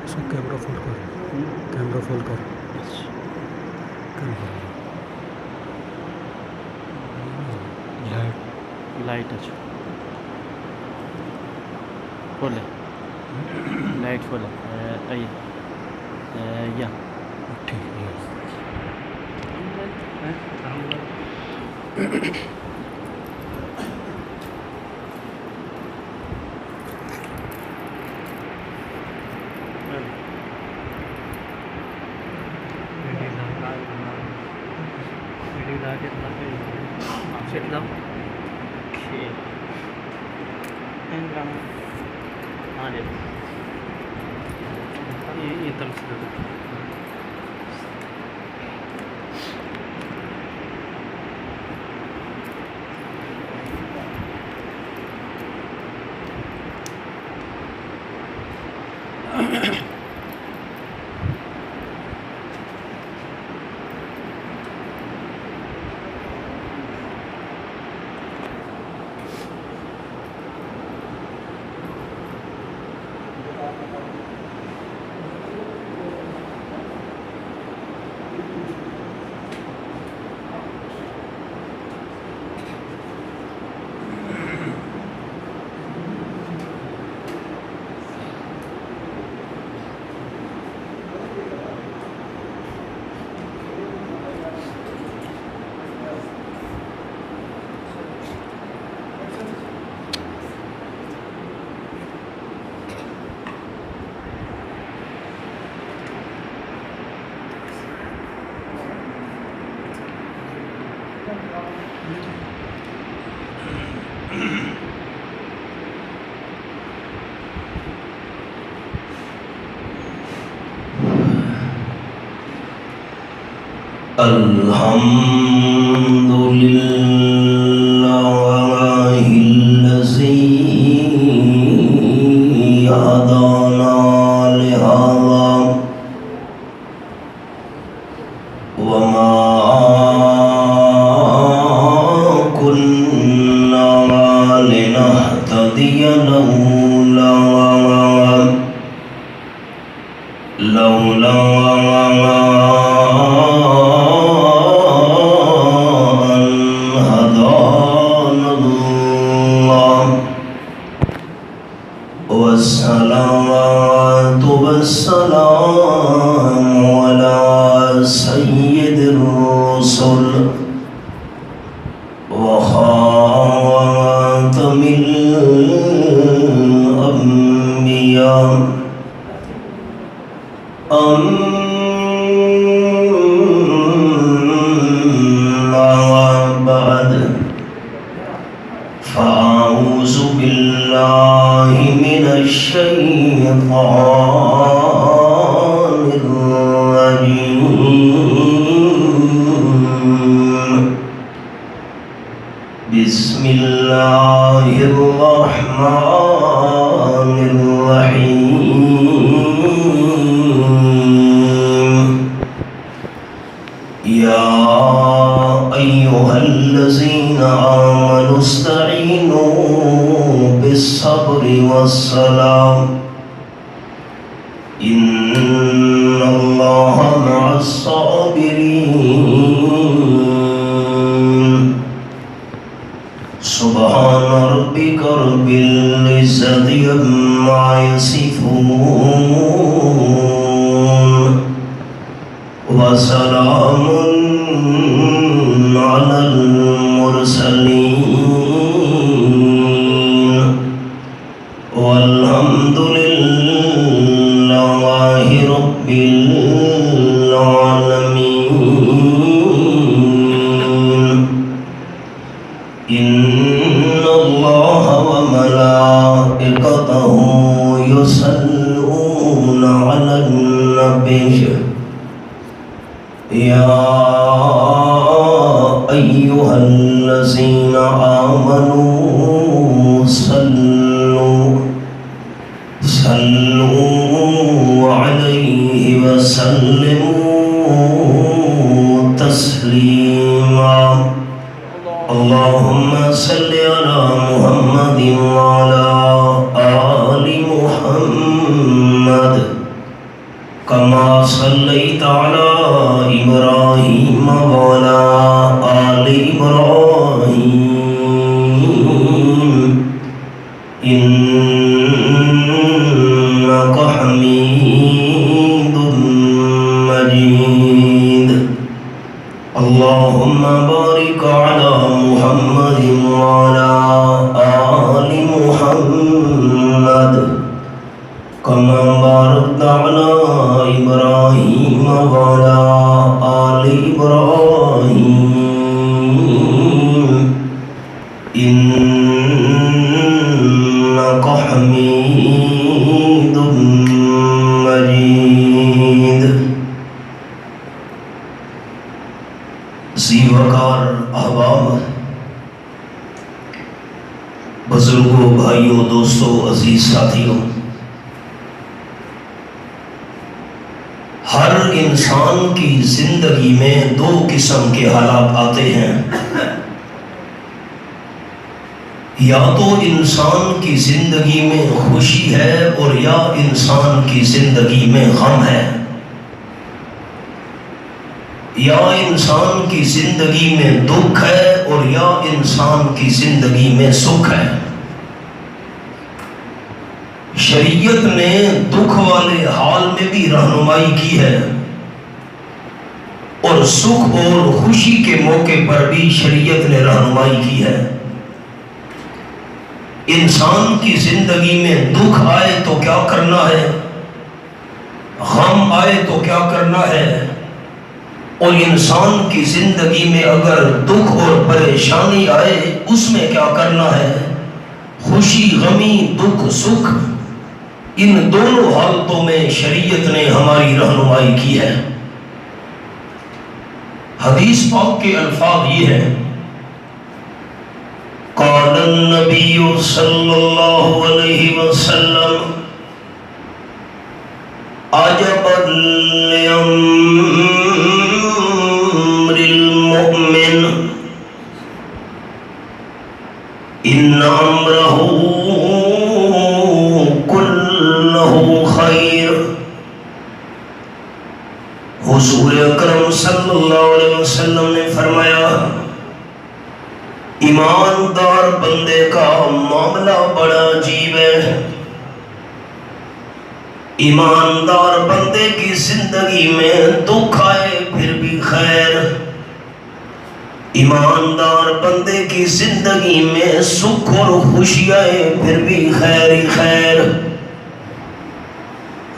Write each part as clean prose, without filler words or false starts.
اس کا کیمرہ فل کر، کیمرہ فل کر، لائٹ اچھا فل ہے، لائٹ فل ہے یا ٹھیک ہے. یہ طرف سے الحمد لله الذي هدانا لهذا وما كنا لنهتدي لولا والصلاة والسلام على سيد الرسل وخاتم الأنبياء أما بعد فأعوذ بالله من الشيطان الرجيم بسم الله الرحمن الرحيم يا أيها الذين آمنوا استعينوا بالصبر والصلاة إن الله مع الصابرين سبحان ربك رب العزة عما يصفون وسلام على المرسلين والحمد لله رب العالمين. إن الله وملائكته يصلون على النبي يا أيها الذين آمنوا صلوا عليه وسلموا تسليما. اللهم صل على محمد وعلى آل محمد صليت على إبراهيم وعلى آل إبراهيم إنك حميد مجيد اللهم بارك على محمد وعلى آل محمد كما باركت على إبراهيم وعلى آل إبراهيم إنك حميد مجيد زیوکار احباب، بزرگوں، بھائیوں، دوستوں، عزیز ساتھیوں، ہر انسان کی زندگی میں دو قسم کے حالات آتے ہیں، یا تو انسان کی زندگی میں خوشی ہے اور یا انسان کی زندگی میں غم ہے، یا انسان کی زندگی میں دکھ ہے اور یا انسان کی زندگی میں سکھ ہے۔ شریعت نے دکھ والے حال میں بھی رہنمائی کی ہے اور سکھ اور خوشی کے موقع پر بھی شریعت نے رہنمائی کی ہے۔ انسان کی زندگی میں دکھ آئے تو کیا کرنا ہے، غم آئے تو کیا کرنا ہے، اور انسان کی زندگی میں اگر دکھ اور پریشانی آئے اس میں کیا کرنا ہے۔ خوشی، غمی، دکھ، سکھ، ان دونوں حالتوں میں شریعت نے ہماری رہنمائی کی ہے۔ حدیث پاک کے الفاظ یہ ہیں، قال النبی صلی اللہ علیہ وسلم عجبا لامر المؤمن ان امرہ کلہ خیر۔ حضور اکرم صلی اللہ علیہ وسلم نے فرمایا، ایماندار بندے کا معاملہ بڑا عجیب ہے۔ ایماندار بندے کی زندگی میں دکھ آئے پھر بھی خیر، ایماندار بندے کی زندگی میں سکھ اور خوشی آئے پھر بھی خیر ہی خیر۔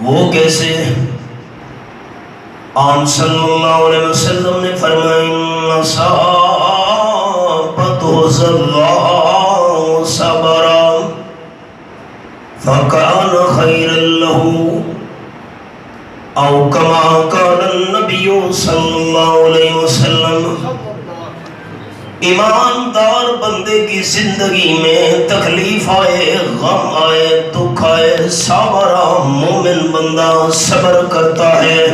وہ کیسے؟ آن صلی اللہ علیہ وسلم نے فرمایا، صابتہ ضراء صبرا فکان خیرا لہ، او کما قال النبی صلی اللہ علیہ وسلم۔ ایماندار بندے کی زندگی میں تکلیف آئے، غم آئے، دکھ آئے، صابرا، مومن بندہ صبر کرتا ہے۔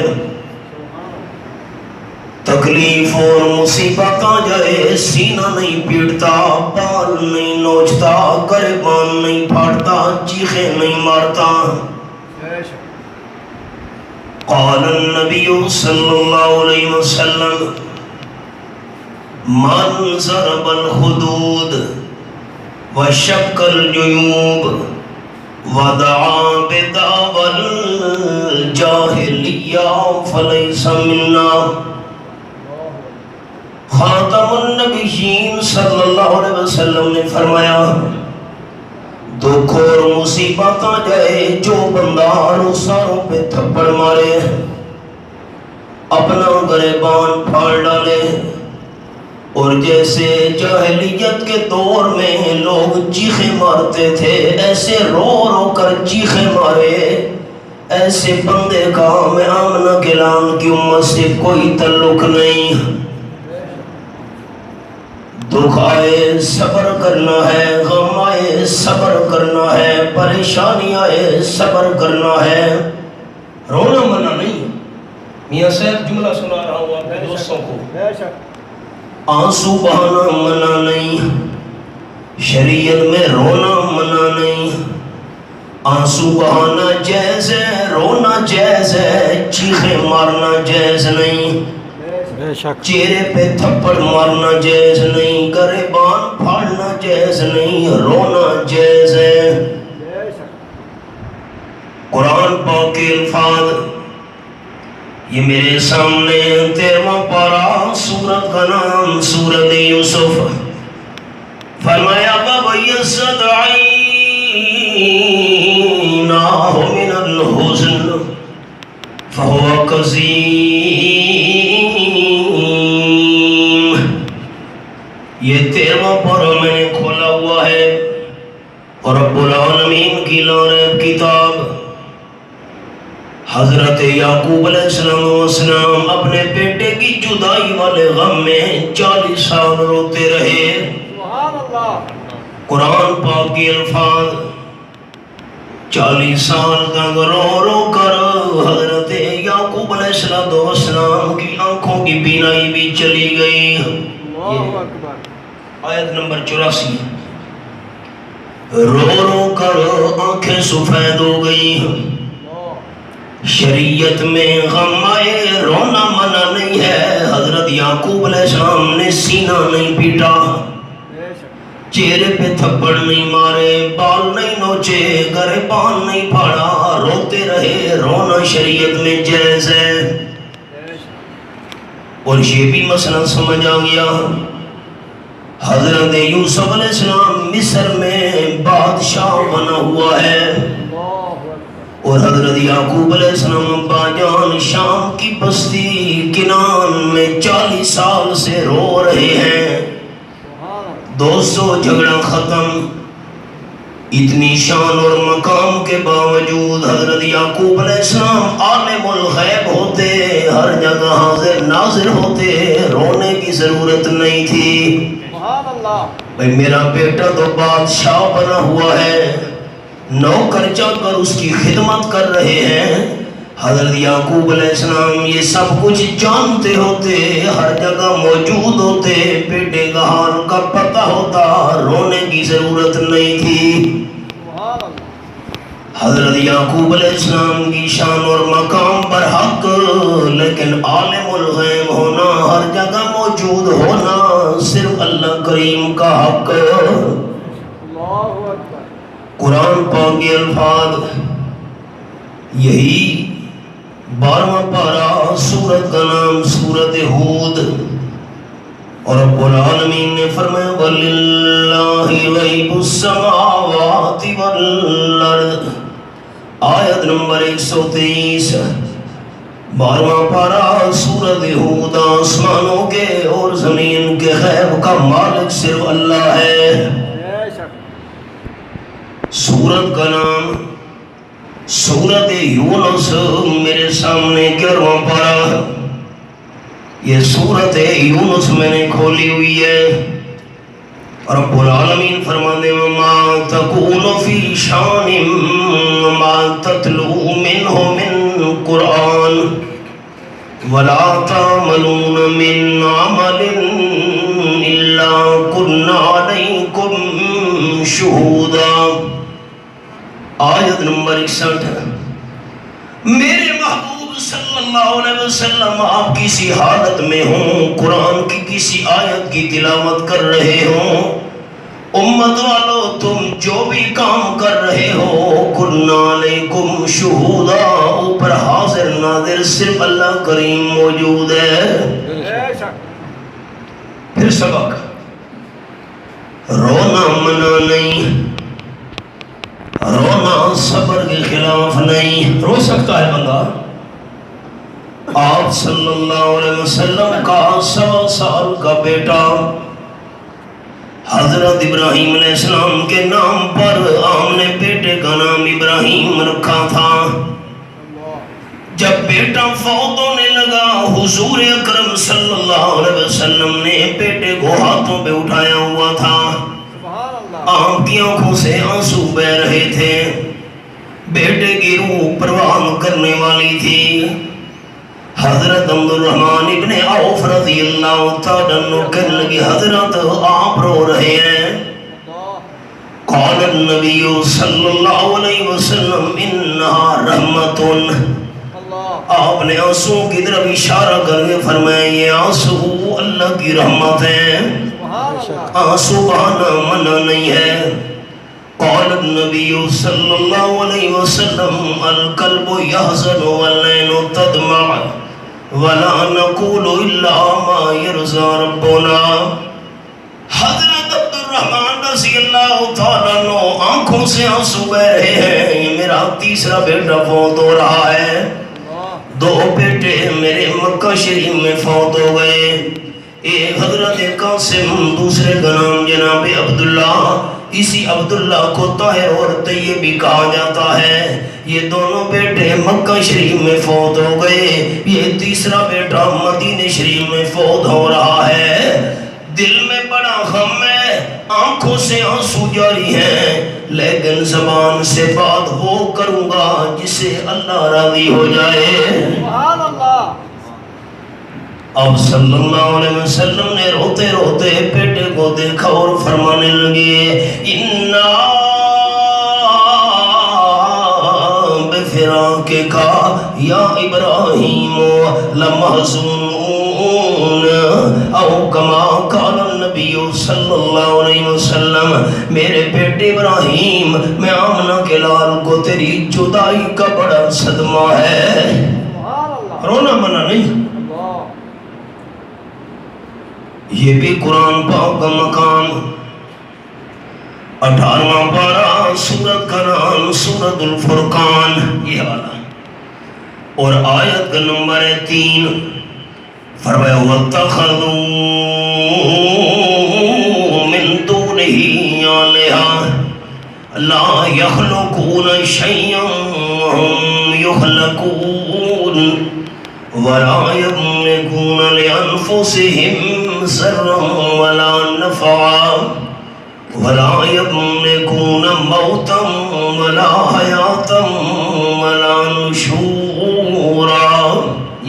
تکلیف اور مصیبت آ جائے سینہ نہیں پیٹتا، بال نہیں نوچتا، گریبان نہیں پھاڑتا، چیخیں نہیں مارتا۔ قال النبی صلی اللہ علیہ وسلم، من ضرب الحدود وشق الجیوب ودعا بدعوى الجاہلیہ فلیس منا۔ خاتم النبیین صلی اللہ علیہ وسلم نے فرمایا، دکھ اور مصیبت آ جائے، جو بندہ روساروں پہ تھپڑ مارے، اپنا گریبان پھاڑ ڈالے، اور جیسے جاہلیت کے دور میں لوگ چیخیں مارتے تھے، ایسے رو رو کر چیخیں مارے، ایسے بندے کا میں آمنہ کلام کی امت سے کوئی تعلق نہیں۔ دکھ آئے صبر کرنا ہے، غم آئے صبر کرنا ہے، پریشانی آئے صبر کرنا ہے، رونا منع نہیں۔ میاں صاحب جملہ سنا رہا ہوں اپنے دوستوں کو، آنسو بہانا منع نہیں، شریعت میں رونا منع نہیں، آنسو بہانا جائز ہے، رونا جائز جائز ہے، چیخیں مارنا جائز نہیں، بے شک چہرے پہ تھپڑ مارنا جائز نہیں، گریبان پھاڑنا جائز نہیں، رونا جائز ہے۔ قرآن پاک کے الفاظ یہ میرے سامنے 13واں پارہ، سورت کا نام سورت یوسف۔ فرمایا وَيَسْتَعِينَهُ مِنَ الْحُزْنِ فَهُوَ كَظِيمٌ۔ یہ 13واں پارہ میں نے کھولا ہوا ہے، اور رب العالمین کی لاریب کتاب حضرت یعقوب علیہ السلام اپنے بیٹے کی جدائی والے غم میں 40 سال روتے رہے۔ قرآن پاک کے الفاظ 40 سال تک رو رو کر حضرت یعقوب علیہ السلام کی آنکھوں کی بینائی بھی چلی گئی۔ آیت نمبر 84، رو رو کر آنکھیں سفید ہو گئی۔ شریعت میں غم آئے رونا منع نہیں ہے، حضرت یعقوب علیہ السلام نے سینہ نہیں پیٹا، چہرے پہ تھپڑ نہیں مارے، بال نہیں نوچے، گریبان نہیں پھاڑا، روتے رہے۔ رونا شریعت میں جائز ہے، اور یہ بھی مسئلہ سمجھ آ گیا۔ حضرت یوسف علیہ السلام مصر میں بادشاہ بنا ہوا ہے، اور حضرت یعقوب علیہ السلام ابا جان شام کی بستی کنان میں 40 سال سے رو رہے ہیں۔ 200 جھگڑا ختم، اتنی شان اور مقام کے باوجود حضرت یعقوب علیہ السلام عالم الغیب ہوتے، ہر جگہ حاضر ناظر ہوتے، رونے کی ضرورت نہیں تھی۔ بھئی میرا بیٹا تو بادشاہ بنا ہوا ہے، نوکر جا کر اس کی خدمت کر رہے ہیں۔ حضرت یعقوب علیہ السلام یہ سب کچھ جانتے ہوتے، ہر جگہ موجود ہوتے، بیٹے کا حال کا پتہ ہوتا، رونے کی ضرورت نہیں تھی۔ حضرت یعقوب علیہ السلام کی شان اور مقام پر حق، لیکن عالم الغیب ہونا، ہر جگہ موجود ہونا صرف اللہ کریم کا حق۔ قرآن پاک کے الفاظ یہی 12واں پارہ، سورت کا نام سورت ہود، اور رب العالمین نے فرمایا وَلِلَّهِ غَيْبُ السَّمَاوَاتِ وَالْأَرْضِ، آیت نمبر 123۔ 12واں پارہ سورت ہود، آسمانوں کے اور زمین کے غیب کا مالک صرف اللہ ہے۔ سورت کا نام سورت یونس میرے سامنے 11واں پارہ، یہ سورت یونس میں نے کھولی ہوئی ہے۔ رب العالمین فرماتے ہیں وَمَا تَكُونُ فِي شَانٍ وَمَا تَتْلُو مِنْهُ مِنْ قُرْآنٍ وَلَا تَعْمَلُونَ مِنْ عَمَلٍ إِلَّا كُنَّا عَلَيْكُمْ شُهُودًا۔ آیت نمبر 61۔ میرے محبوب صلی اللہ علیہ وسلم آپ کسی حالت میں ہوں، قرآن کی کسی آیت کی تلاوت کر رہے ہوں، امت والو تم جو بھی کام کر رہے ہو، کُنَّا عَلَيْكُمْ شُهُودًا، اوپر حاضر ناظر صرف اللہ کریم موجود ہے۔ پھر سبق، رونا منع نہیں، رونا صبر کے خلاف نہیں۔ رو سکتا ہے بندہ۔ آپ صلی اللہ علیہ وسلم کا 100 سال کا بیٹا حضرت ابراہیم علیہ السلام کے نام پر آپ نے بیٹے کا نام ابراہیم رکھا تھا۔ جب بیٹا فوت ہونے لگا، حضور اکرم صلی اللہ علیہ وسلم نے بیٹے کو ہاتھوں پہ اٹھایا ہوا تھا، آپ کی آنکھوں سے آنسو بہ رہے تھے، بیٹے کی روح پروان کرنے والی تھی۔ حضرت عبد الرحمن ابن عوف رضی اللہ تعالیٰ عنہ کہنے لگے حضرت آپ رو رہے ہیں؟ قال النبی صلی اللہ علیہ وسلم انہا رحمت، آپ نے آنسوؤں کی طرف اشارہ کر کے فرمایا یہ آنسو اللہ کی رحمت ہے، آنسو بہانا منع نہیں ہے۔ قال النبی صلی اللہ علیہ وسلم القلب يحزن والعين تدمع ولا نقول الا ما يرضى ربنا۔ حضرت عبد الرحمن رضی اللہ تعالیٰ عنہ آنکھوں سے آنسو بہ رہے ہیں، یہ میرا تیسرا بیٹا فوت ہو رہا ہے، 2 بیٹے میرے مکہ شریف میں فوت ہو گئے، ایک حضرت قاسم، دوسرے کا نام جناب عبداللہ، اسی عبداللہ کو طاہر اور طیب بھی کہا جاتا ہے۔ یہ دونوں بیٹے مکہ شریف میں فوت ہو گئے، یہ تیسرا بیٹا مدینہ شریف میں فوت ہو رہا ہے۔ دل میں بڑا غم ہے، آنکھوں سے آنسو جاری ہیں، لیکن زبان سے بات وہ کروں گا جس سے اللہ راضی ہو جائے۔ سبحان اللہ۔ اب صلی اللہ علیہ وسلم نے روتے روتے بیٹے کو دیکھا اور فرمانے لگے اِنَّا بِفِرَاقِكَ یا ابراہیم لَمَحْزُونُونَ او کما قال النبی صلی اللہ علیہ وسلم، میرے بیٹے ابراہیم، میں آمنہ کے لال کو تیری جدائی کا بڑا صدمہ ہے۔ رونا منع نہیں، یہ بھی قرآن پاک کا مقام، 18واں پارہ، سورت کا نام سورت الفرقان، یہ والا، اور آیت کا نمبر 3، فرمایا وَاتَّخَذُوا مِن دُونِهِ آلِهَةً لَا يَخْلُقُونَ شَيْئًا وَهُمْ يُخْلَقُونَ وَلَا يَمْلِكُونَ لِأَنفُسِهِمْ ضَرًّا وَلَا نَفْعًا وَلَا يَمْلِكُونَ مَوْتًا وَلَا حَيَاةً وَلَا نُشُورًا۔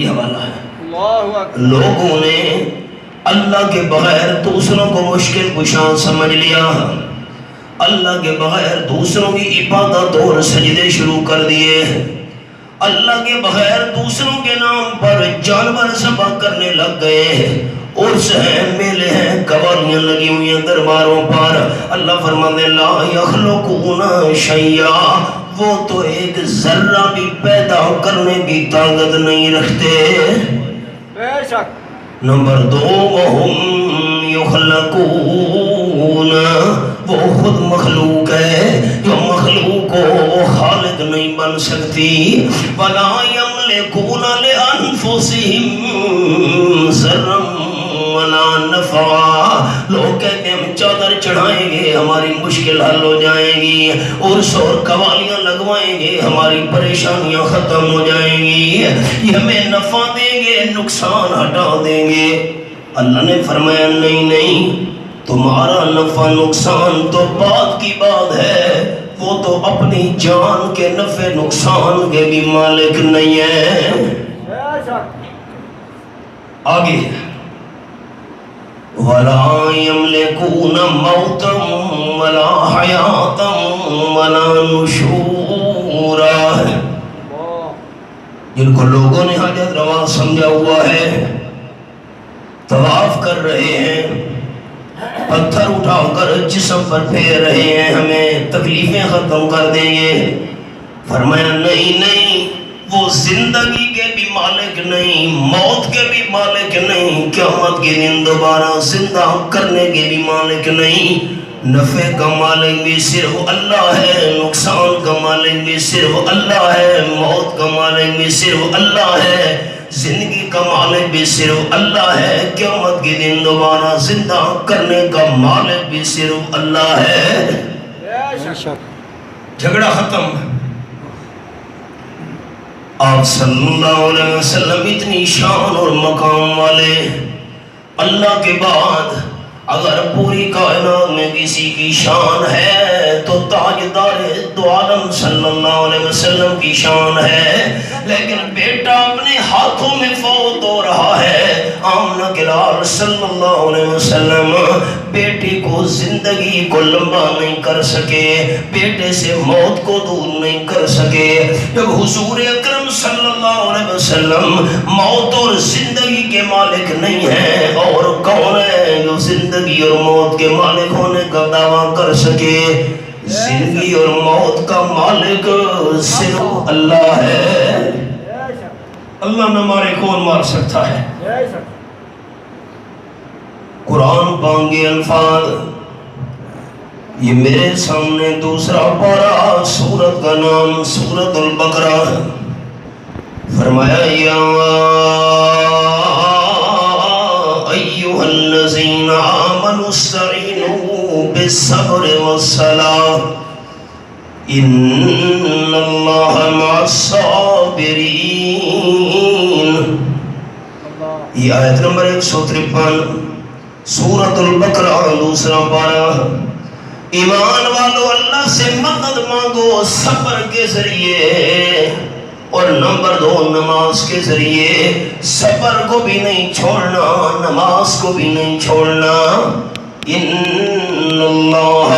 یہ والا ہے۔ لوگوں نے اللہ کے بغیر دوسروں کو مشکل کشا سمجھ لیا، اللہ کے بغیر دوسروں کی عبادت اور سجدے شروع کر دیے، اللہ کے بغیر دوسروں کے نام پر جانور ذبح کرنے لگ گئے، عرس ہیں، میلے ہیں، قوالیاں لگی ہوئی ہیں درباروں پر۔ اللہ فرماتے لا یخلقون شیئا، وہ تو ایک ذرہ بھی پیدا کرنے کی طاقت نہیں رکھتے۔ بے شک۔ نمبر 2 وَهُمْ يُخْلَقُونَ، وہ خود مخلوق ہے، جو مخلوق ہو وہ خالق نہیں بن سکتی۔ وَلَا يَمْلِكُونَ لِأَنفُسِهِمْ ضَرًّا وَلَا نَفْعًا، لوگ کہتے ہیں ہم چادر چڑھائیں گے ہماری مشکل حل ہو جائیں گی، عرس اور قوالیاں لگوائیں گے ہماری پریشانیاں ختم ہو جائیں گی، یہ ہمیں نفع دیں گے نقصان ہٹا دیں گے۔ اللہ نے فرمایا نہیں نہیں، تمہارا نفع نقصان تو بات کی بات ہے، وہ تو اپنی جان کے نفع نقصان کے بھی مالک نہیں ہے۔ بے شک۔ آگے وَلَا يَمْلِكُونَ مَوْتًا وَلَا حَيَاةً وَلَا نُشُورًا، جن کو لوگوں نے حاجت روا سمجھا ہوا ہے، طواف کر رہے ہیں، پتھر اٹھا کر جسم پر پھیر رہے ہیں، ہمیں تکلیفیں ختم کر دیں گے۔ فرمایا نہیں نہیں، وہ زندگی کے بھی مالک نہیں، موت کے بھی مالک نہیں، قیامت کے دن دوبارہ زندہ کرنے کے بھی مالک نہیں، نفع کا مالک بھی صرف اللہ ہے، نقصان کا مالک بھی صرف اللہ ہے، موت کا مالک بھی صرف اللہ ہے، زندگی کا مالک بھی صرف اللہ ہے، قیامت کے دن دوبارہ زندہ کرنے کا مالک بھی صرف اللہ ہے۔ بے شک۔ جھگڑا ختم۔ آپ صلی اللہ علیہ وسلم اتنی شان اور مقام والے، اللہ کے بعد اگر پوری کائنات میں کسی کی شان ہے تو تاجدار دو عالم صلی اللہ علیہ وسلم کی شان ہے، لیکن بیٹا اپنے ہاتھوں آنکھوں میں فوت ہو رہا ہے، آمنہ کے لال صلی اللہ علیہ وسلم بیٹی کو زندگی کو لمبا نہیں کر سکے، بیٹے سے موت کو دور نہیں کر سکے۔ جب حضور اکرم صلی اللہ علیہ وسلم موت اور زندگی کے مالک نہیں ہیں، اور کون ہے جو زندگی اور موت کے مالک ہونے کا دعویٰ کر سکے؟ زندگی اور موت کا مالک صرف اللہ ہے۔ اللہ نہ مارے کون مار سکتا ہے؟ قرآن پاک کے الفاظ، یہ میرے سامنے دوسرا پارہ، سورت کا نام سورت البقرہ ہے۔ فرمایا یا ایھا الذین آمنوا استعینوا بالصبر والصلاۃ ان اللہ مع الصابرین۔ یہ آیت نمبر 153 سورت البقرہ دوسرا پارہ۔ ایمان والو اللہ سے مدد مانگو صبر کے ذریعے، اور نمبر 2 نماز کے ذریعے۔ صبر کو بھی نہیں چھوڑنا، نماز کو بھی نہیں چھوڑنا۔ ان اللہ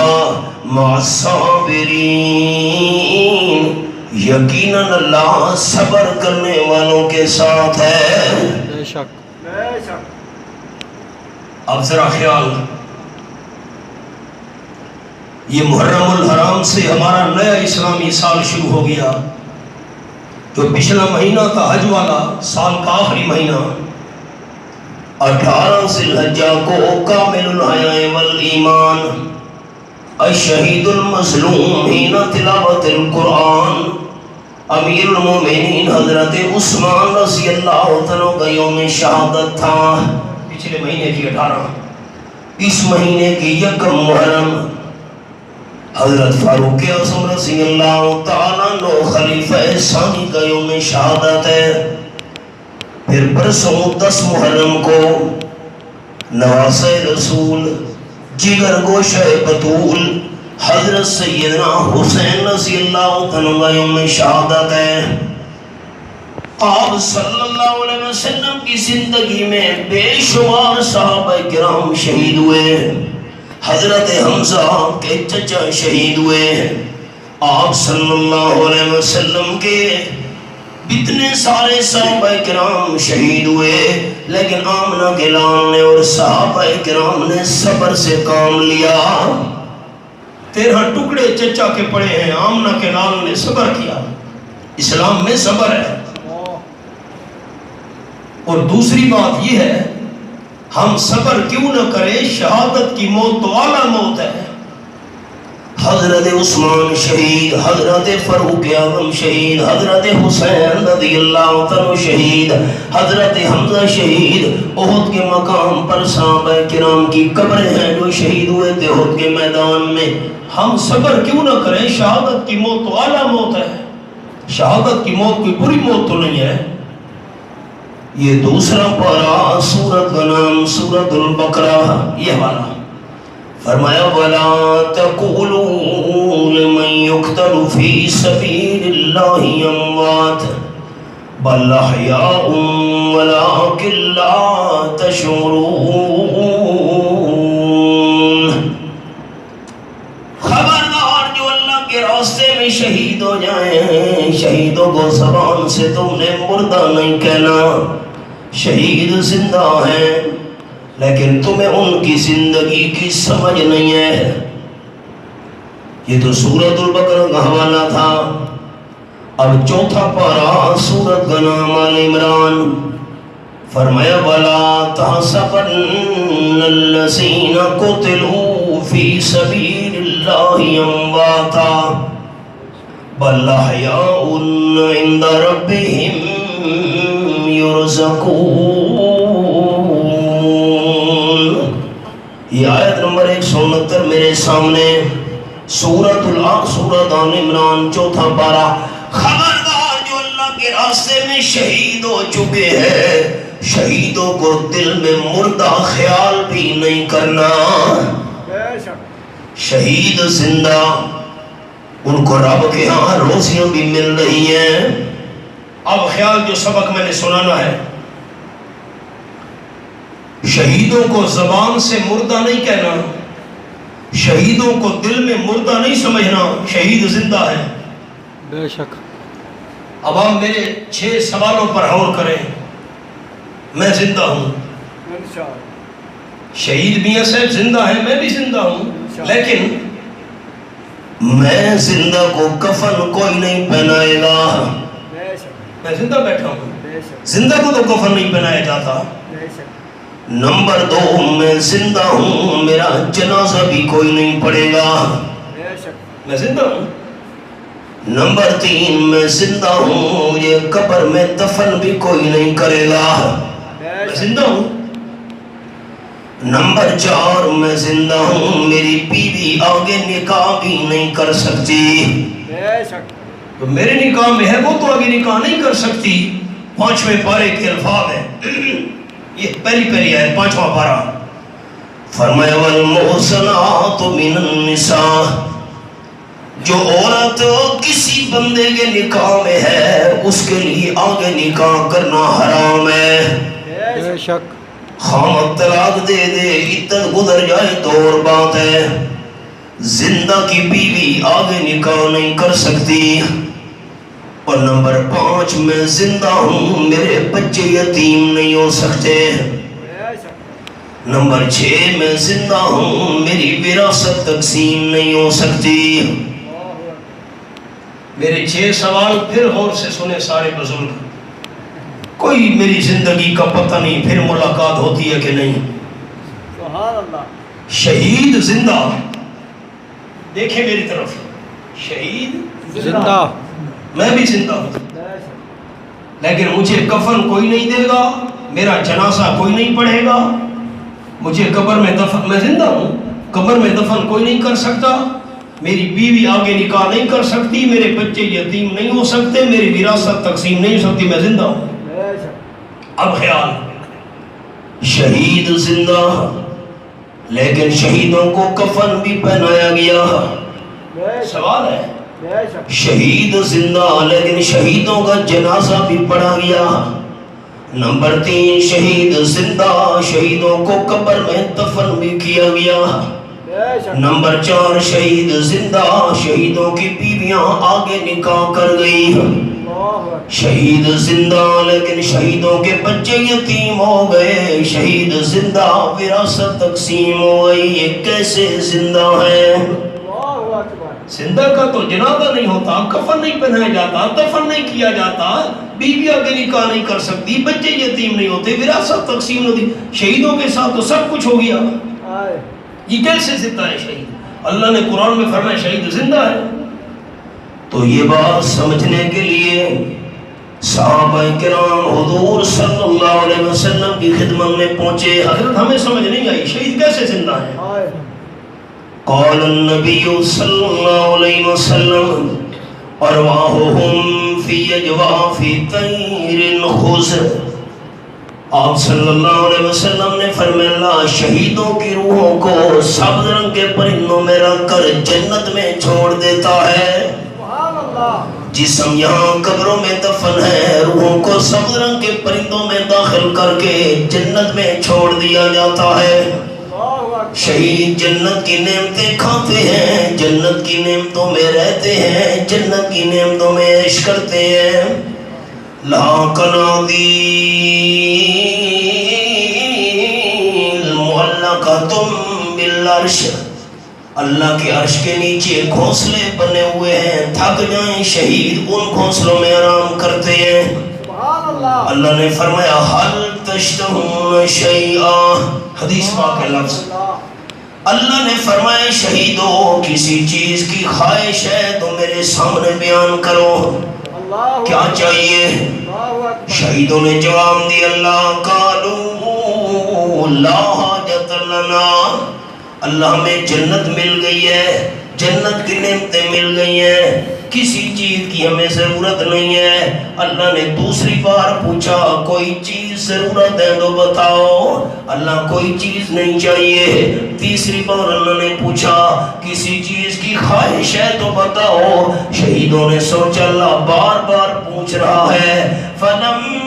مع الصابرین، یقیناً اللہ صبر کرنے والوں کے ساتھ ہے۔ بے شک اب ذرا خیال، یہ محرم الحرام سے ہمارا نیا اسلامی سال شروع ہو گیا۔ جو پچھلا مہینہ تھا حج والا، سال کا آخری مہینہ 18 ذی الحجہ کو کامل الحیاء والایمان، الشہید المظلوم حین تلاوت القرآن، امیر المومنین حضرت عثمان رضی اللہ عنہ کا یوم شہادت تھا۔ پچھلے مہینے کی 18، اس مہینے کی یکم محرم حضرت فاروق اعظم رضی اللہ تعالیٰ عنہ خلیفہ ثانی کا یوم شہادت ہے۔ پھر پرسوں 10 محرم کو نواسہ رسول، جگر گوشہ بطول حضرت سیدنا حسین رضی اللہ عنہ کا یوم شہادت ہے۔ آپ صلی اللہ علیہ وسلم کی زندگی میں بے شمار صحابہ کرام شہید ہوئے۔ حضرت حمزہ کے چچا شہید ہوئے۔ آپ صلی اللہ علیہ وسلم کے اتنے سارے صحابہ کرام شہید ہوئے، لیکن آمنہ کے لال نے اور صحابہ کرام نے صبر سے کام لیا۔ 13 ٹکڑے چچا کے پڑے ہیں، آمنہ کے لال نے صبر کیا۔ اسلام میں صبر ہے۔ اور دوسری بات یہ ہے، ہم صبر کیوں نہ کریں؟ شہادت کی موت تو اعلیٰ موت ہے۔ حضرت عثمان شہید، حضرت فاروق اعظم شہید، حضرت حسین رضی اللہ عنہ شہید، حضرت حمزہ شہید۔ احد کے مقام پر صحابہ کرام کی قبریں ہیں جو شہید ہوئے تھے احد کے میدان میں۔ ہم صبر کیوں نہ کریں؟ شہادت کی موت تو اعلیٰ موت ہے۔ شہادت کی موت کوئی بری موت تو نہیں ہے۔ یہ دوسرا پارہ، سورت کا نام سورت البقرہ، یہ والا۔ فرمایا وَلَا تَقُولُوا لِمَنْ يُقْتَلُ فِي سَبِيلِ اللَّهِ أَمْوَاتٌ بَلْ أَحْيَاءٌ وَلَٰكِن لَّا تَشْعُرُونَ۔ خبردار جو اللہ کے راستے میں شہید ہو جائیں، شہیدوں کو زبان سے تم نے مردہ نہیں کہنا۔ شہید زندہ ہیں، لیکن تمہیں ان کی زندگی کی سمجھ نہیں ہے۔ یہ تو سورت البقرہ کا حوالہ تھا۔ اب چوتھا پارہ، سورت کا نام آل عمران۔ فرمایا وَلَا تَحْسَبَنَّ الَّذِينَ قُتِلُوا فِي سَبِيلِ اللَّهِ أَمْوَاتًا بَلْ أَحْيَاءٌ عِندَ رَبِّهِمْ يُرْزَقُونَ۔ یہ آیت نمبر 169 میرے سامنے، سورت آل عمران چوتھا پارہ۔ خبردار جو اللہ کے راستے میں شہید ہو چکے ہیں، شہیدوں کو دل میں مردہ خیال بھی نہیں کرنا۔ شہید زندہ، ان کو رب کے ہاں روزیاں بھی مل رہی ہیں، اب خیال جو سبق میں نے سنانا ہے، شہیدوں کو زبان سے مردہ نہیں کہنا، شہیدوں کو دل میں مردہ نہیں سمجھنا، شہید زندہ ہے۔ بے شک۔ اب آپ میرے 6 سوالوں پر غور کریں۔ میں زندہ ہوں، انشاءاللہ شہید میاں صاحب زندہ ہیں، میں بھی زندہ ہوں، لیکن میں زندہ کو کفن کوئی نہیں پہنائے گا۔ بے شک میں زندہ بیٹھا ہوں، بے شک زندہ کو تو کفن نہیں پہنایا جاتا۔ بے شک نمبر 2، میں زندہ ہوں، میرا جنازہ بھی کوئی نہیں پڑے گا، بے شک میں زندہ ہوں۔ نمبر 3، میں زندہ ہوں، مجھے قبر میں دفن بھی کوئی نہیں کرے گا، بے میں شک زندہ ہوں۔ نمبر 4، میں زندہ ہوں، میری بیوی آگے نکاح بھی نہیں کر سکتی، بے شک تو میرے نکاح میں ہے، وہ تو آگے نکاح نہیں کر سکتی۔ 5ویں پارے کے الفاظ ہیں، یہ پہلی ہے 5واں پارہ، فرمایا والمحصنات من النساء، جو عورت کسی بندے کے نکاح میں ہے اس کے لیے آگے نکاح کرنا حرام ہے۔ بے شک۔ خامد طلاق دے دے، عدت گزر جائے تو اور بات ہے، زندہ کی بیوی آگے نکاح نہیں کر سکتی۔ اور نمبر 5، میں زندہ ہوں، میرے بچے یتیم نہیں ہو سکتے۔ بے شک نمبر 6، میں زندہ ہوں، میری وراثت تقسیم نہیں ہو سکتی۔ اللہ اکبر میرے 6 سوال پھر غور سے سنے سارے بزرگ، کوئی میری زندگی کا پتہ نہیں پھر ملاقات ہوتی ہے کہ نہیں۔ سبحان اللہ شہید زندہ، دیکھیں میری طرف، شہید زندہ۔ میں بھی زندہ ہوں، بے شک لیکن مجھے کفن کوئی نہیں دے گا، میرا جنازہ کوئی نہیں پڑھے گا، مجھے قبر میں دفن، میں زندہ ہوں، قبر میں دفن کوئی نہیں کر سکتا، میری بیوی آگے نکاح نہیں کر سکتی، میرے بچے یتیم نہیں ہو سکتے، میری وراثت تقسیم نہیں ہو سکتی، میں زندہ ہوں۔ بے شک اب خیال، شہید زندہ لیکن شہیدوں کو کفن بھی پہنایا گیا۔ بے شک سوال ہے، بے شک شہید زندہ لیکن شہیدوں کا جنازہ بھی پڑھا گیا۔ نمبر 3، شہید زندہ، شہیدوں کو قبر میں دفن بھی کیا گیا۔ بے شک نمبر 4، شہید زندہ، شہیدوں کی بیویاں آگے نکاح کر گئی۔ اللہ اکبر شہید زندہ لیکن شہیدوں کے بچے یتیم ہو گئے، شہید زندہ، وراثت تقسیم ہو گئی، یہ کیسے زندہ ہے؟ اللہ اکبر زندہ کا تو جنازہ نہیں ہوتا، کفن نہیں پہنایا جاتا، دفن نہیں کیا جاتا، بیوی آگے نکاح نہیں کر سکتی، بچے یتیم نہیں ہوتے، وراثت تقسیم نہیں ہوتی، شہیدوں کے ساتھ تو سب کچھ ہو گیا، آئے یہ کیسے زندہ ہے شہید؟ اللہ نے قرآن میں فرمایا شہید زندہ ہے۔ تو یہ بات سمجھنے کے لیے صحابہ کرام حضور صلی اللہ علیہ وسلم کی خدمت میں پہنچے، حضرت ہمیں سمجھ نہیں آئی شہید کیسے زندہ ہے؟ آئے قال النبی صلی اللہ علیہ وسلم ارواحهم فی اجواف طیر خضر، آپ صلی اللہ علیہ وسلم نے فرمایا شہیدوں کی روحوں کو سبز رنگ کے پرندوں میں رکھ کر جنت میں چھوڑ دیتا ہے۔ سبحان اللہ جسم یہاں قبروں میں دفن ہے، روحوں کو سبز رنگ کے پرندوں میں داخل کر کے جنت میں چھوڑ دیا جاتا ہے۔ اللہ اکبر شہید جنت کی نعمتیں کھاتے ہیں، جنت کی نعمتوں میں رہتے ہیں، جنت کی نعمتوں میں عیش کرتے ہیں۔ لا کنادیل معلقۃ بالعرش، اللہ کے عرش کے نیچے گھونسلے بنے ہوئے ہیں، تھک جائیں شہید ان گھونسلوں میں آرام کرتے ہیں۔ سبحان اللہ اللہ نے فرمایا حل تشتہون شیئا، حدیث پاک کے لفظ، اللہ نے فرمایا شہیدوں کسی چیز کی خواہش ہے تو میرے سامنے بیان کرو، اللہ کیا چاہیے؟ اللہ اکبر شہیدوں نے جواب دی اللہ قالوا لا حاجت لنا، اللہ ہمیں جنت مل گئی ہے، جنت کی نعمتیں مل گئی ہیں، کسی چیز کی ہمیں ضرورت نہیں ہے۔ اللہ نے دوسری بار پوچھا کوئی چیز ضرورت ہے تو بتاؤ، اللہ کوئی چیز نہیں چاہیے۔ تیسری بار اللہ نے پوچھا کسی چیز کی خواہش ہے تو بتاؤ۔ شہیدوں نے سوچا اللہ بار بار پوچھ رہا ہے، فَلَمَّا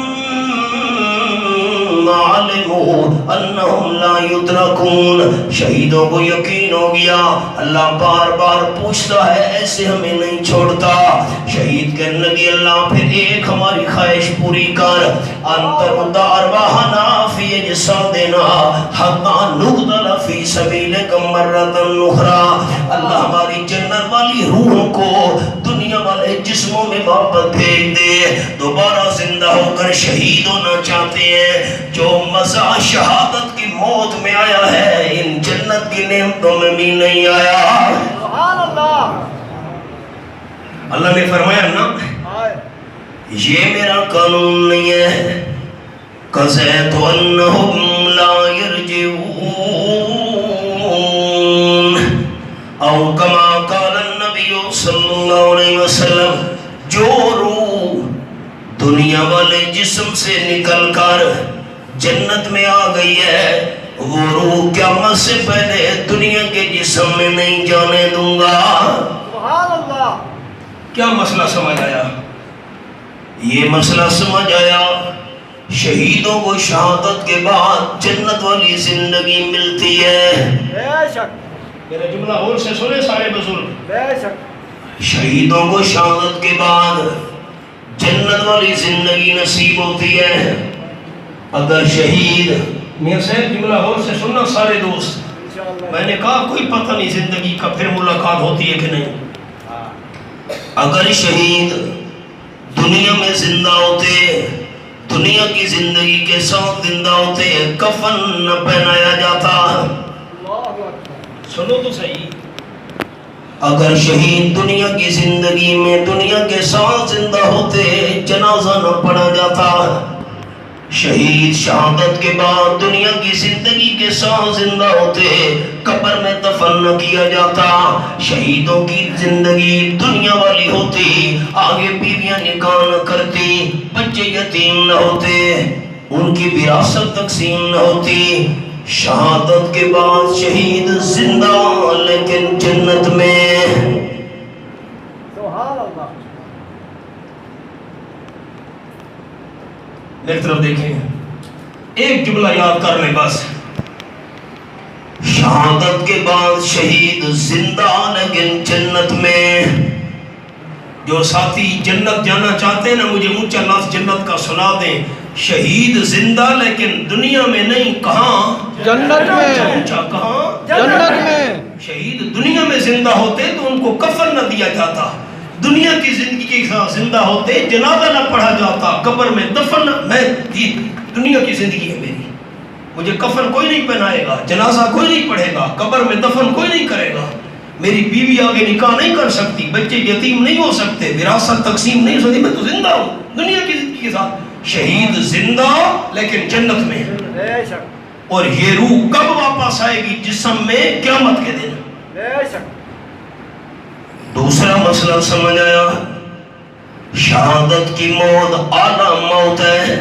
عَلِمُوا أَنَّهُمْ لَا يُتْرَكُونَ، شہیدوں کو یقین ہو گیا اللہ بار بار پوچھتا ہے، ایسے ہمیں نہیں چھوڑتا۔ شہید کہنے لگے اللہ پھر ایک ہماری خواہش پوری کر، أَنْتَ رُدَّ أَرْوَاحَنَا فِي أَجْسَادِنَا حَتَّى نُقْتَلَ فِي سَبِيلِكَ مَرَّةً أُخْرَى، اللہ ہماری جنت والی روحوں کو دنیا والے جسموں میں واپس بھیج دے، دوبارہ زندہ ہو کر شہید ہونا چاہتے ہیں۔ جو مزہ شہادت کی موت میں آیا ہے ان جنت کی نعمتوں میں بھی نہیں آیا۔ سبحان اللہ۔ اللہ نے فرمایا نا یہ میرا قانون نہیں ہے، قَضَيْتُ أَنَّهُمْ لَا يَرْجِعُونَ او کما قال النبی صلی اللہ علیہ وسلم، جو روح دنیا والے جسم سے نکل کر جنت میں آ گئی ہے وہ روح قیامت سے پہلے دنیا کے جسم میں نہیں جانے دوں گا۔ سبحان اللہ۔ کیا مسئلہ سمجھ آیا؟ یہ مسئلہ سمجھ آیا، شہیدوں کو شہادت کے بعد جنت والی زندگی ملتی ہے۔ بے شک میرا جملہ اور سے سنے سارے بزرگ، بے شک۔ شہیدوں کو شہادت کے بعد جنت والی زندگی نصیب ہوتی ہے۔ اگر شہید، میاں صاحب جملہ اور سے سننا سارے دوست، انشاءاللہ۔ میں نے کہا کوئی پتہ نہیں زندگی کا پھر ملاقات ہوتی ہے کہ نہیں۔ اگر شہید دنیا میں زندہ ہوتے، دنیا کی زندگی کے ساتھ زندہ ہوتے، کفن نہ پہنایا جاتا۔ اللہ اکبر۔ سنو تو صحیح، اگر شہید دنیا کی زندگی میں دنیا کے ساتھ زندہ ہوتے جنازہ نہ پڑھا جاتا۔ شہید شہادت کے بعد دنیا کی زندگی کے ساتھ زندہ ہوتے، قبر میں دفن نہ کیا جاتا۔ شہیدوں کی زندگی دنیا والی ہوتی، آگے بیویاں نکاح نہ کرتی، بچے یتیم نہ ہوتے، ان کی وراثت تقسیم نہ ہوتی۔ شہادت کے بعد شہید زندہ لیکن جنت میں۔ سبحان اللہ۔ میری طرف دیکھیں، ایک جملہ یاد کر لیں بس، شہادت کے بعد شہید زندہ لیکن جنت میں۔ جو ساتھی جنت جانا چاہتے ہیں نا مجھے اونچا لفظ جنت کا سنا دیں، شہید زندہ لیکن دنیا میں نہیں، کہاں؟ جنت میں۔ اونچا کہاں؟ جنت میں۔ شہید دنیا میں زندہ ہوتے تو ان کو کفن نہ دیا جاتا، دنیا کی زندگی کے ساتھ زندہ ہوتے جنازہ نہ پڑھا جاتا، قبر میں دفن نہ، میں دنیا کی زندگی ہے میری، مجھے کفن کوئی نہیں پہنائے گا، جنازہ کوئی نہیں پڑھے گا، قبر میں دفن کوئی نہیں کرے گا، میری بیوی آگے نکاح نہیں کر سکتی، بچے یتیم نہیں ہو سکتے، وراثت تقسیم نہیں ہو سکتی، میں تو زندہ ہوں دنیا کی زندگی کے ساتھ۔ شہید زندہ لیکن جنت میں، بے شک اور یہ روح کب واپس آئے گی؟ جسم میں، قیامت کے دن۔ بے شک۔ دوسرا مسئلہ سمجھ آیا، شہادت کی موت اعلیٰ موت ہے۔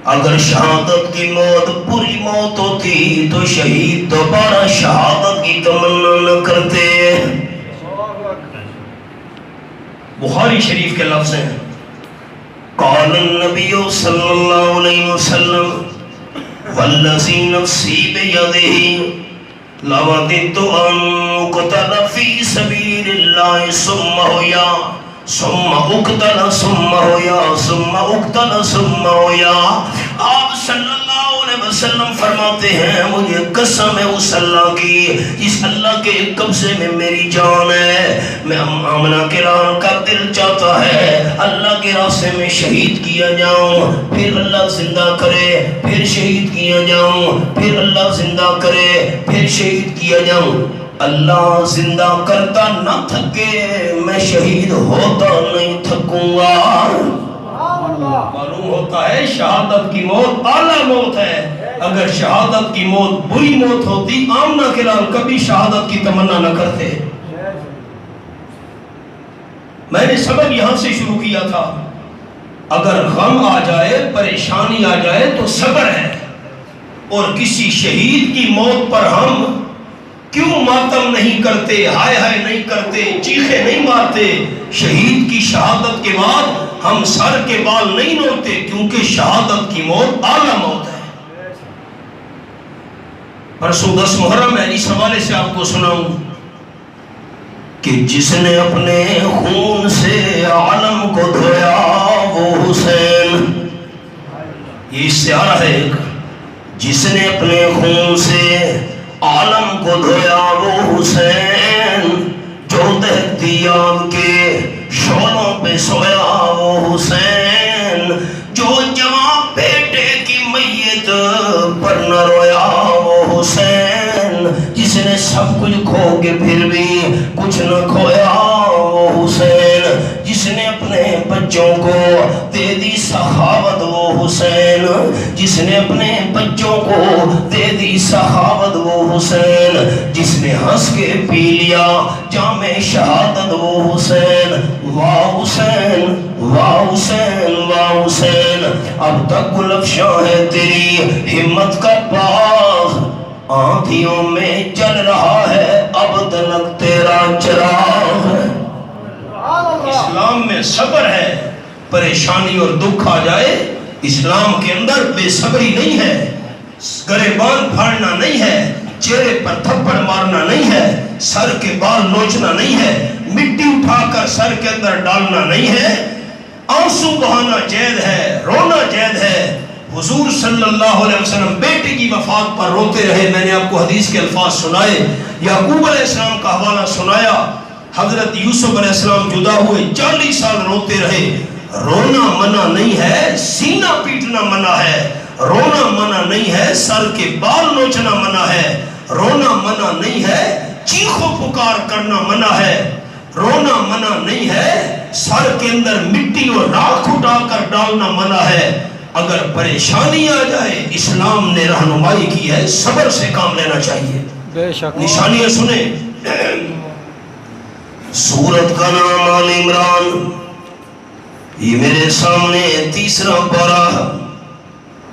اگر شہادت کی موت بری موت ہوتی تو شہید دوبارہ شہادت کی تمنا نہ کرتے۔ اللہ اکبر۔ بخاری شریف کے لفظ ہیں، قال النبی صلی اللہ علیہ وسلم والذی نفسی بیدہ لوددت ان اقتل فی سبیل اللہ ثم احیا ثم اقتل ثم احیا ثم اقتل ثم احیا۔ آپ صلی اللہ علیہ وسلم فرماتے ہیں مجھے قسم ہے اس اللہ کی جس اللہ کے قبضے میں میری جان ہے، میں آمنہ کرام کا دل چاہتا ہے اللہ کے راستے میں شہید کیا جاؤں، پھر اللہ زندہ کرے، پھر شہید کیا جاؤں، پھر اللہ زندہ کرے، پھر شہید کیا جاؤں۔ اللہ زندہ کرتا نہ تھکے، میں شہید ہوتا نہیں تھکوں گا۔ معلوم ہوتا ہے شہادت کی موت اعلیٰ موت ہے۔ اگر شہادت کی موت بری موت ہوتی آمنہ کرام کبھی شہادت کی تمنا نہ کرتے۔ میں نے سبب یہاں سے شروع کیا تھا. اگر غم آ جائے، پریشانی آ جائے تو صبر ہے. اور کسی شہید کی موت پر ہم کیوں ماتم نہیں کرتے، ہائے ہائے نہیں کرتے، چیخے نہیں مارتے؟ شہید کی شہادت کے بعد ہم سر کے بال نہیں نوچتے، کیونکہ شہادت کی موت اعلیٰ موت ہے. پرسوں 10 محرم ہے، اس حوالے سے آپ کو سناؤں کہ جس نے اپنے خون سے عالم کو دھویا وہ حسین. یہ استعارہ ہے ایک. جس نے اپنے خون سے عالم کو دھویا وہ حسین، جو دہتی آگ کے شعلوں پہ سویا وہ حسین، جو جوان بیٹے کی میت پر نہ رویا وہ حسین، جس نے سب کچھ کھو کے پھر بھی کچھ نہ کھویا وہ حسین، جس نے اپنے بچوں کو دے دی سخاوت وہ حسین، جس نے اپنے بچوں کو دے دی سخاوت وہ حسین، جس نے ہنس کے پی لیا جام شہادت وہ حسین. واہ حسین، واہ حسین، واہ حسین. اب تک گل افشاں ہے تیری ہمت کا باغ، آندھیوں میں جل رہا ہے اب تلک تیرا چراغ. اسلام میں صبر ہے. پریشانی اور دکھ آ جائے، اسلام کے اندر بے صبری نہیں ہے، گریبان پھاڑنا نہیں ہے، چہرے پر تھپڑ مارنا نہیں ہے، سر کے بال نوچنا نہیں ہے، مٹی اٹھا کر سر کے اندر ڈالنا نہیں ہے. آنسو بہانا جائز ہے، رونا جائز ہے. حضور صلی اللہ علیہ وسلم بیٹے کی وفات پر روتے رہے. میں نے آپ کو حدیث کے الفاظ سنائے، یعقوب علیہ السلام کا حوالہ سنایا. حضرت یوسف علیہ السلام جدا ہوئے، 40 سال روتے رہے. رونا منع نہیں ہے، سینہ پیٹنا منع ہے. رونا منع نہیں ہے، سر کے بال نوچنا منع ہے. رونا منع نہیں ہے، چیخو پکار کرنا منع ہے. رونا منع نہیں ہے، سر کے اندر مٹی اور راکھ اٹھا کر ڈالنا منع ہے. اگر پریشانی آ جائے، اسلام نے رہنمائی کی ہے، صبر سے کام لینا چاہیے. بے شک. نشانیاں سنیں. سورت کا نام آل عمران. یہ میرے سامنے 3 پارہ.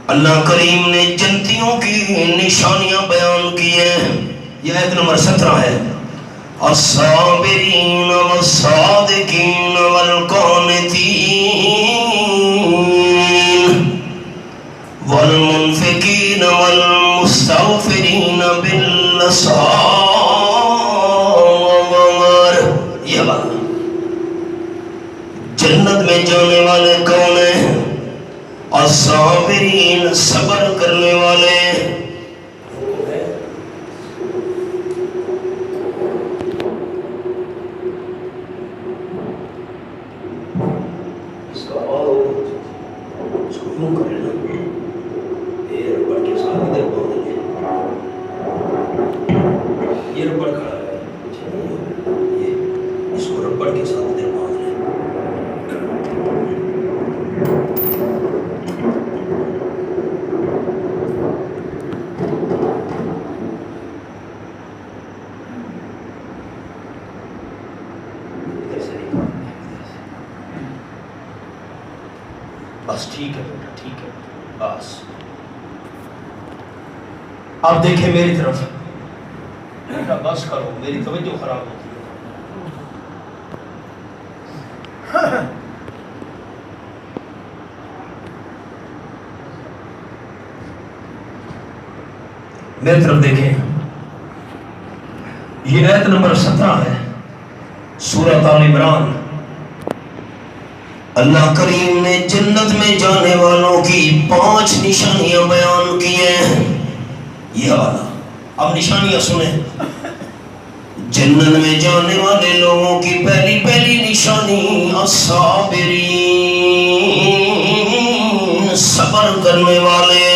اللہ کریم نے جنتیوں کی نشانیاں بیان کی ہیں. یہ آیت نمبر 17 ہے. الصابرین والصادقین والقانتین والمنفقین والمستغفرین بالاسحار. یہ بات جنت میں جانے والے کون ہیں؟ الصابرین، صبر کرنے والے. اس کا اس کو کیوں کرے نا یہ ربڑ کے ساتھ ادھر باندھ لیں. یہ ربڑ کھڑا ہے، یہ اس کو ربڑ کے ساتھ ادھر باندھ لیں. بس ٹھیک ہے بیٹا، ٹھیک ہے بس. آپ دیکھیں میری طرف بیٹا، بس کرو، میری توجہ خراب ہوتی ہے. میری طرف دیکھیں. یہ آیت نمبر 17 ہے، سورۃ آل عمران. اللہ کریم نے جنت میں جانے والوں کی 5 نشانیاں بیان کی ہیں. یہ والا اب نشانیاں سنیں. جنت میں جانے والے لوگوں کی پہلی نشانی الصابرین، صبر کرنے والے.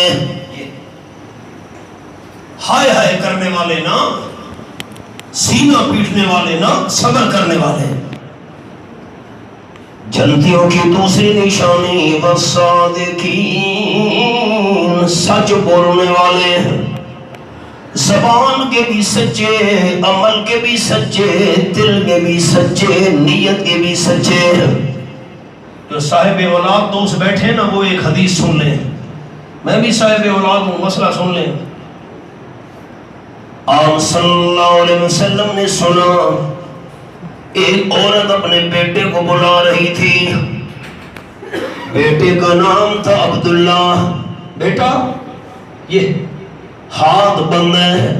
ہائے ہائے کرنے والے نا، سینہ پیٹنے والے نا، صبر کرنے والے. جنتیوں کی دوسری نشانی والصادقین، سچ بولنے والے. زبان کے بھی سچے، عمل کے بھی سچے، دل کے بھی سچے، نیت کے بھی سچے۔ جو صاحب اولاد دوست بیٹھے نا وہ ایک حدیث سن لیں، میں بھی صاحب اولاد ہوں، مسئلہ سن لیں۔ آپ صلی اللہ علیہ وسلم نے سنا ایک عورت اپنے بیٹے کو بلا رہی تھی، بیٹے کا نام تھا عبداللہ۔ بیٹا یہ ہاتھ بند ہے۔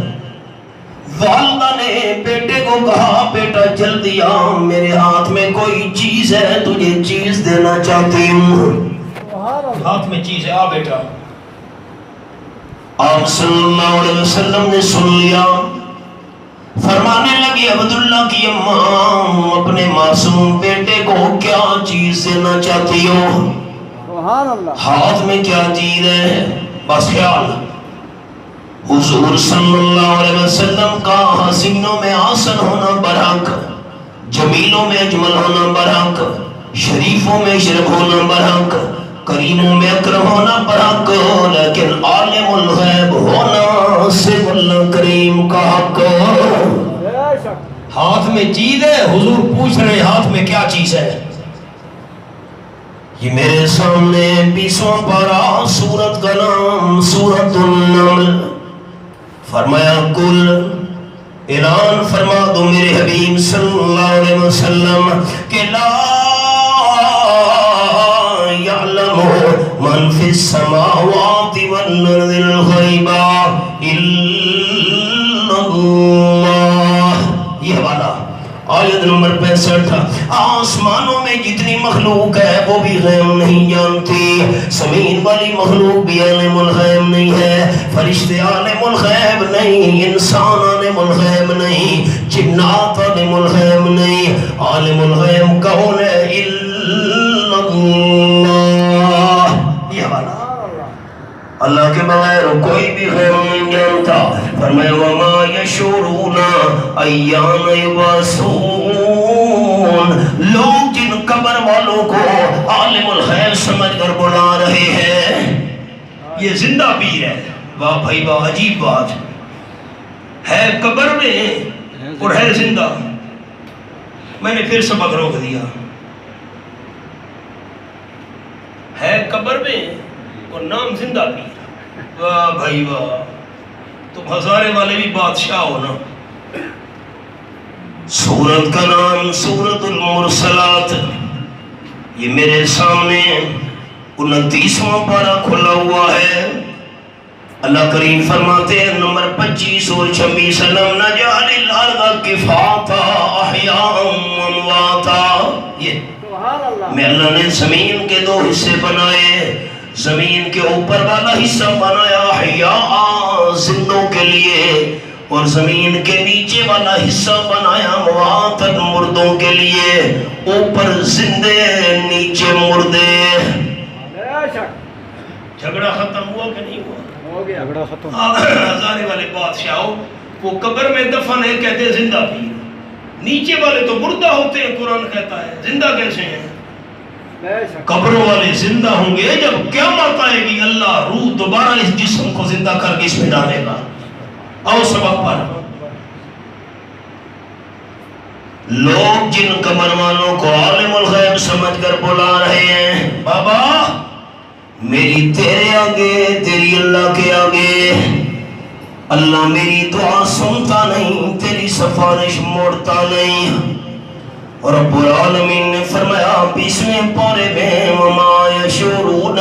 والدہ نے بیٹے کو کہا بیٹا جلدی آ، میرے ہاتھ میں کوئی چیز ہے، تجھے چیز دینا چاہتی ہوں، ہاتھ میں چیز ہے، آ بیٹا۔ آپ صلی اللہ علیہ وسلم نے سن لیا، فرمانے لگی عبداللہ کی اماں اپنے معصوم بیٹے کو کیا چیز دینا چاہتی ہو؟ سبحان اللہ۔ ہاتھ میں کیا چیز ہے؟ بس خیال حضور صلی اللہ علیہ وسلم کا حسینوں میں آسن ہونا برحق، جمیلوں میں اجمل ہونا برحق، شریفوں میں اشرف ہونا برحق، کریموں میں اکرم ہونا برحق، لیکن عالم الغیب ہونا صرف اللہ کریم کا حق۔ بے شک۔ ہاتھ میں چیز ہے، حضور پوچھ رہے ہیں ہاتھ میں کیا چیز ہے؟ یہ میرے سامنے 20واں پارہ، سورت کا نام سورت النمل۔ فرمایا کل اعلان فرما دو میرے حبیب صلی اللہ علیہ وسلم کہ لا یعلم من فی السماوات والارض الغیب الا اللہ۔ یہ حوالہ آیت نمبر 65۔ آسمانوں میں جتنی مخلوق ہے وہ بھی غیب نہیں جانتی، زمین والی مخلوق بھی عالم الغیب نہیں ہے، فرشتے عالم الغیب نہیں، انسان عالم الغیب نہیں، جنات عالم الغیب نہیں، عالم الغیب کون ہے؟ الا اللہ۔ یہ حوالہ اللہ کے بغیر کوئی بھی غیب نہیں جانتا۔ فرمایا وما یشعرون ایان یبعثون۔ لوگ جن قبر والوں کو عالم الغیب سمجھ کر بلا رہے ہیں، یہ زندہ پیر ہے۔ واہ بھائی واہ، عجیب بات ہے، قبر میں اور ہے زندہ۔ میں نے پھر سبق روک دیا، ہے قبر میں اور نام زندہ پیر۔ واہ بھائی واہ، تم ہزارے والے بھی بادشاہ ہو نا۔ سورت کا نام سورت المرسلات۔ یہ میرے سامنے 29واں پارہ کھلا ہوا ہے۔ اللہ کریم فرماتے ہیں نمبر 25 اور 26، أَلَمْ نَجْعَلِ الْأَرْضَ كِفَاتًا أَحْيَاءً وَأَمْوَاتًا۔ یہ سبحان اللہ۔ میں اللہ نے زمین کے دو حصے بنائے، زمین کے اوپر والا حصہ بنایا احیاء زندوں کے لیے، اور زمین کے نیچے والا حصہ بنایا امواتاً مردوں کے لیے، اوپر زندے نیچے مردے۔ بے شک۔ جھگڑا ختم ہوا کہ نہیں ہوا؟ ہو گیا۔ جھگڑا ختم۔ ہزارے والے بادشاہوں وہ قبر میں دفن ہے، کہتے ہیں زندہ پیر، نیچے والے تو مردہ ہوتے ہیں، قرآن کہتا ہے زندہ کیسے ہیں؟ بے شک۔ قبروں والے زندہ ہوں گے، جب قیامت آئے گی اللہ روح دوبارہ اس جسم کو زندہ کر کے اس میں ڈالے گا۔ آؤ سبق پر۔ لوگ جن قبر والوں کو عالم الغیب سمجھ کر بلا رہے ہیں، بابا میری تیرے آگے، تیری اللہ کے آگے، اللہ میری دعا سنتا نہیں، تیری سفارش موڑتا نہیں۔ اور رب العالمین نے فرمایا 20ویں پارے میں وما یشعرون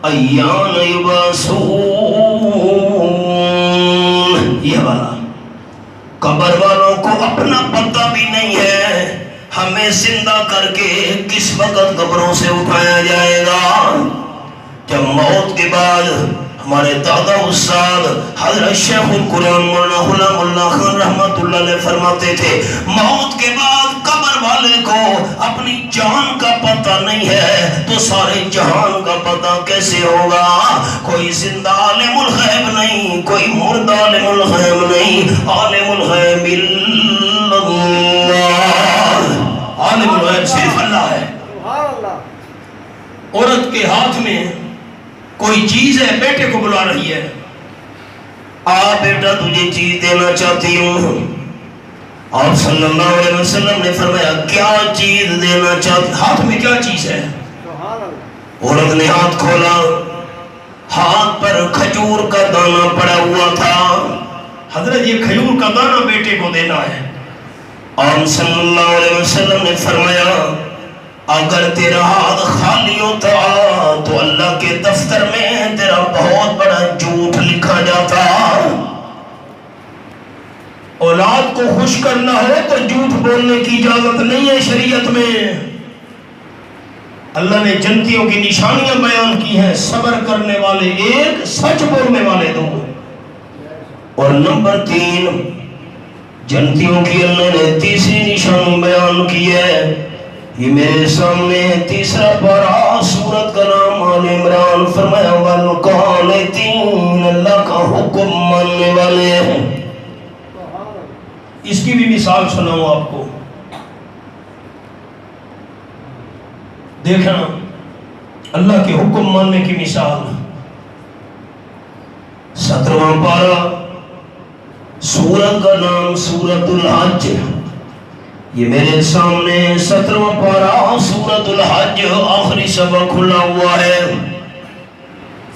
ایان یبعثون۔ یہ والا قبر والوں کو اپنا پتہ بھی نہیں ہے ہمیں زندہ کر کے کس وقت قبروں سے اٹھایا جائے گا۔ جب موت کے بعد ہمارے دادا استاد حضرت شیخ القرآن مولانا غلام اللہ خان رحمت اللہ علیہ فرماتے تھے، موت کے بعد قبر والے کو اپنی جان کا پتہ نہیں ہے تو سارے جہان کا پتہ کیسے ہوگا؟ کوئی زندہ عالم الغیب نہیں، کوئی مردہ عالم الغیب نہیں، عالم الغیب الا اللہ۔ عالم الغیب صرف اللہ ہے۔ سبحان اللہ۔ عورت کے ہاتھ میں کوئی چیز ہے، بیٹے کو بلا رہی ہے، بیٹا تجھے چیز دینا چاہتی ہوں. آپ صلی اللہ علیہ وسلم نے فرمایا کیا چیز دینا چاہتی؟ ہاتھ میں کیا چیز ہے؟ سبحان اللہ. عورت نے ہاتھ کھولا، ہاتھ پر کھجور کا دانہ پڑا ہوا تھا. حضرت یہ کھجور کا دانہ بیٹے کو دینا ہے. آپ صلی اللہ علیہ وسلم نے فرمایا اگر تیرا ہاتھ خالی ہوتا تو اللہ کے دفتر میں تیرا بہت بڑا جھوٹ لکھا جاتا. اولاد کو خوش کرنا ہو تو جھوٹ بولنے کی اجازت نہیں ہے شریعت میں. اللہ نے جنتیوں کی نشانیاں بیان کی ہیں، صبر کرنے والے ایک، سچ بولنے والے دو. اور نمبر 3 جنتیوں کی اللہ نے تیسری نشانی بیان کی ہے. یہ میرے سامنے تیسرا پارہ، سورت کا نام آل عمران. فرمایا والقانتین، اللہ کا حکم ماننے والے ہیں. اس کی بھی مثال سناؤں آپ کو. دیکھنا اللہ کے حکم ماننے کی مثال. 17واں پارہ، سورت کا نام سورت الحج. یہ میرے سامنے 17واں پارہ سورت الحج، آخری سبق کھلا ہوا ہے.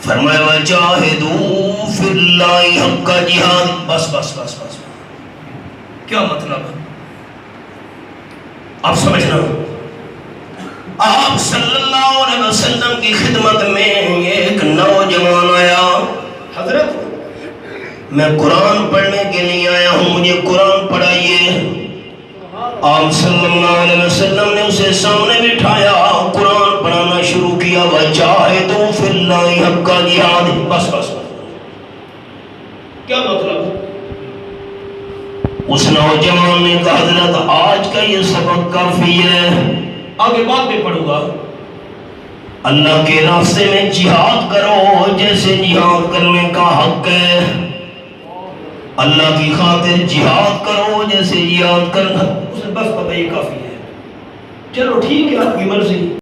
فرمایا وجاہدوا فی اللہ حق جہاد. بس بس بس بس. کیا مطلب ہے آپ سمجھنا. آپ صلی اللہ علیہ وسلم کی خدمت میں ایک نوجوان آیا. حضرت میں قرآن پڑھنے کے لیے آیا ہوں، مجھے قرآن پڑھائیے. آپ صلی اللہ علیہ وسلم نے اسے سامنے بٹھایا، قرآن پڑھانا شروع کیا. وجاہدوا فی اللہ حق جہاد. بس بس. کیا مطلب؟ اس نوجوان نے کہا حضرت آج کا یہ سبق کافی ہے، آگے بعد میں پڑھوں گا. اللہ کے راستے میں جہاد کرو جیسے جہاد کرنے کا حق ہے. اللہ کی خاطر جہاد کرو جیسے جہاد کرنا. اسے بس پتہ یہ کافی ہے. چلو ٹھیک ہے، آپ کی مرضی.